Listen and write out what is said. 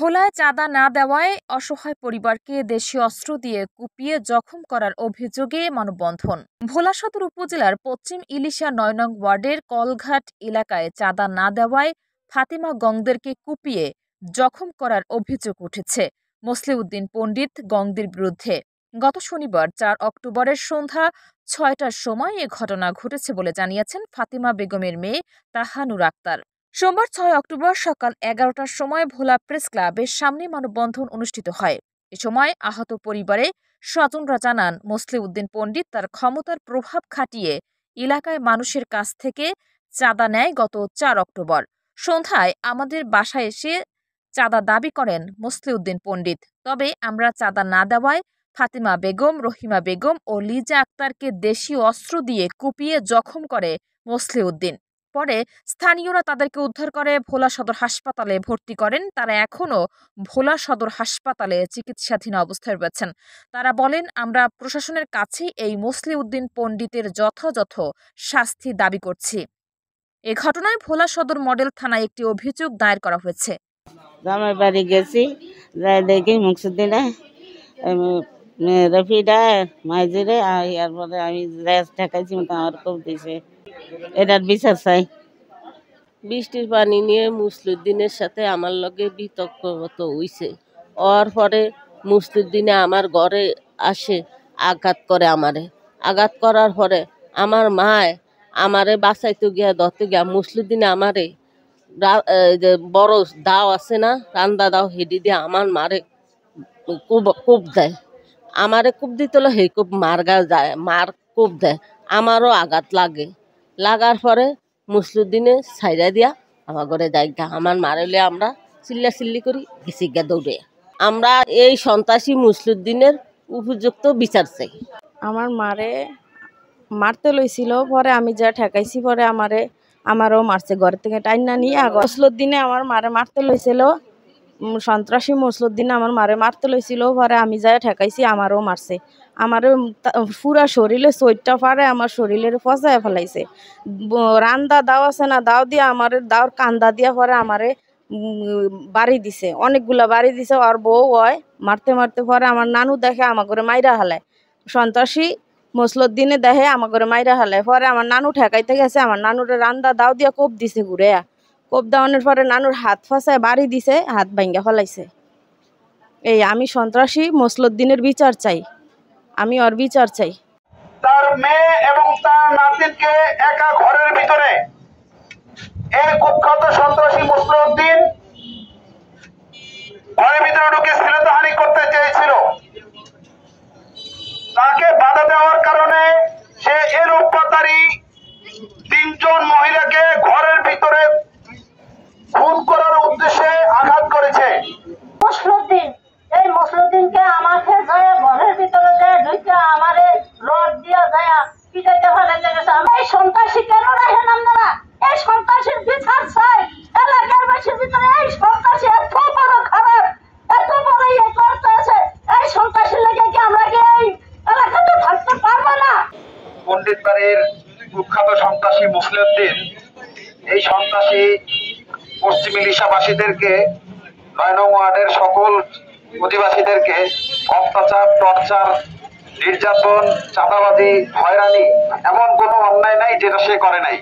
ভোলায় চাঁদা না দেওয়ায় অসহায় পরিবারকে দেশীয় অস্ত্র দিয়ে কুপিয়ে জখম করার অভিযোগে মানববন্ধন। ভোলা সদর উপজেলার পশ্চিম ইলিশা ৯ নং ওয়ার্ডের কলঘাট এলাকায় চাঁদা না দেওয়ায় ফাতিমা গংদেরকে কুপিয়ে জখম করার অভিযোগ উঠেছে মসলিউদ্দিন পণ্ডিত গংদের বিরুদ্ধে। গত শনিবার ৪ অক্টোবরের সন্ধ্যা ৬টার সময় এ ঘটনা ঘটেছে বলে জানিয়েছেন ফাতিমা বেগমের মেয়ে তাহানুর আক্তার। সোমবার ৬ অক্টোবর সকাল ১১টার সময় ভোলা প্রেস ক্লাবের সামনে মানববন্ধন অনুষ্ঠিত হয়। এ সময় আহত পরিবারে স্বজনরা জানান, মসলিউদ্দিন পণ্ডিত তার ক্ষমতার প্রভাব খাটিয়ে এলাকায় মানুষের কাছ থেকে চাঁদা নেয়। গত ৪ অক্টোবর সন্ধ্যায় আমাদের বাসায় এসে চাঁদা দাবি করেন মসলিউদ্দিন পণ্ডিত। তবে আমরা চাঁদা না দেওয়ায় ফাতিমা বেগম, রহিমা বেগম ও লিজা আক্তারকে দেশীয় অস্ত্র দিয়ে কুপিয়ে জখম করে মসলিউদ্দিন। পরে স্থানীয়রা তাদেরকে উদ্ধার করে ভোলা সদর হাসপাতালে ভর্তি করেন। তারা এখনও ভোলা সদর হাসপাতালে চিকিৎসাধীন অবস্থায় রয়েছেন। তারা বলেন, আমরা প্রশাসনের কাছে এই মসলিউদ্দিন পণ্ডিতের যথাযথ শাস্তি দাবি করছি। এ ঘটনায় ভোলা সদর মডেল থানায় একটি অভিযোগ দায়ের করা হয়েছে। আমার বাড়ি গেছি, দেখি মুকসুদ্দিনে রফিডা মাইজিরে এরপরে আমি ঠেকাইছি, আমার খুব দিছে, এটার বিচার চাই। বৃষ্টির পানি নিয়ে মুসলিউদ্দিনের সাথে আমার লগে বিতর্ক হইছে। ওর পরে মুসলিউদ্দিনে আমার ঘরে আসে, আঘাত করে আঘাত করার পরে আমার মায় আমারে বাঁচাইতে গিয়া ধরতে গিয়া মুসলিউদ্দিনে আমারে যে বড় দাও আছে না, রান্দা দাও, হেডি দিয়ে আমার মারে কোপ দেয়। আমারে কোপ দিতে হলো, হে কোপ মারগা যায়, মার কোপ দেয়, আমারও আঘাত লাগার পরে মুসলিউদ্দিনে ছাইরা দিয়া আমার ঘরে যাইগা, আমার মারলে আমরা চিল্লি করি গেছি গা দৌড়ে। আমরা এই সন্ত্রাসী মুসলিউদ্দিনের উপযুক্ত বিচার চাই। আমার মারে মারতে লইছিল, পরে আমি যা ঠেকাইছি, পরে আমারও মারছে, ঘর থেকে টাইনা নিয়ে। মসলিউদ্দিনে আমার মারে মারতে লইছিল, সন্ত্রাসী মুসলিউদ্দিনে আমার মারে মারতে লইছিল, পরে আমি যা ঠেকাইছি, আমারও মারছে। আমারও পুরা শরীরে চৈটটা পারে আমার শরীরের ফসায় ফেলাইছে। রান্দা দাও আছে না, দাও দিয়ে আমার দাওর কান্দা দিয়া পরে আমারে বাড়ি দিছে, অনেকগুলা বাড়ি দিছে। আর বউ হয় মারতে মারতে পরে আমার নানু দেখে আমার ঘরে মাইরা হালায়, সন্ত্রাসী মসলিউদ্দিনে দেখে আমার ঘরে মাইরা হালায়। পরে আমার নানু ঠেকাইতে গেছে, আমার নানুরে রান্দা দাও দিয়া কোপ দিছে, ঘুরে কোপ দেওয়ানোর পরে নানুর হাত ফাঁসায় বাড়ি দিছে, হাত ভাঙ্গা ফেলাইছে। এই আমি সন্ত্রাসী মসলিউদ্দিনের বিচার চাই, আমি ওর বিচার চাই। তার মেয়ে এবং তার নাতিকে একা ঘরের ভিতরে এই কুখ্যাত সন্ত্রাসী মসলিউদ্দিন ঘরের ভিতরে ঢুকে শ্লীলতাহানি করতে চেয়েছিল। তাকে বাধা দেওয়ার কারণে সে এলোপাতাড়ি ৩ জন মহিলাকে ঘরের ভিতরে খুন করার উদ্দেশ্যে আঘাত করেছে। এই মসলিউদ্দিনকে আমাকে যায় ঘরের ভিতরে যায় ঢুকে আমারে রড দিয়া যায় পিটাইতে ফেলাইতে গেছে। এই সন্ত্রাসী কেন রাখেন আপনারা? এই সন্ত্রাসীর বিচার চাই। এলাকার বাসীর ভিতরে এই সন্ত্রাসী এত বড় খারাপ, এত বড় ইয়ে করতেছে, এই সন্ত্রাসীর লেগে কি আমরা কি এই এলাকাতে থাকতে পারবো না? পণ্ডিত বাড়ির কুখ্যাত সন্ত্রাসী মসলিউদ্দিন এই সন্ত্রাসী পশ্চিম ইলিশাবাসীদেরকে ৯ নং ওয়ার্ডের সকল অধিবাসীদেরকে অত্যাচার, টর্চার, নির্যাতন, চাঁদাবাজি, হয়রানি, এমন কোনো অন্যায় নাই যেটা সে করে নাই।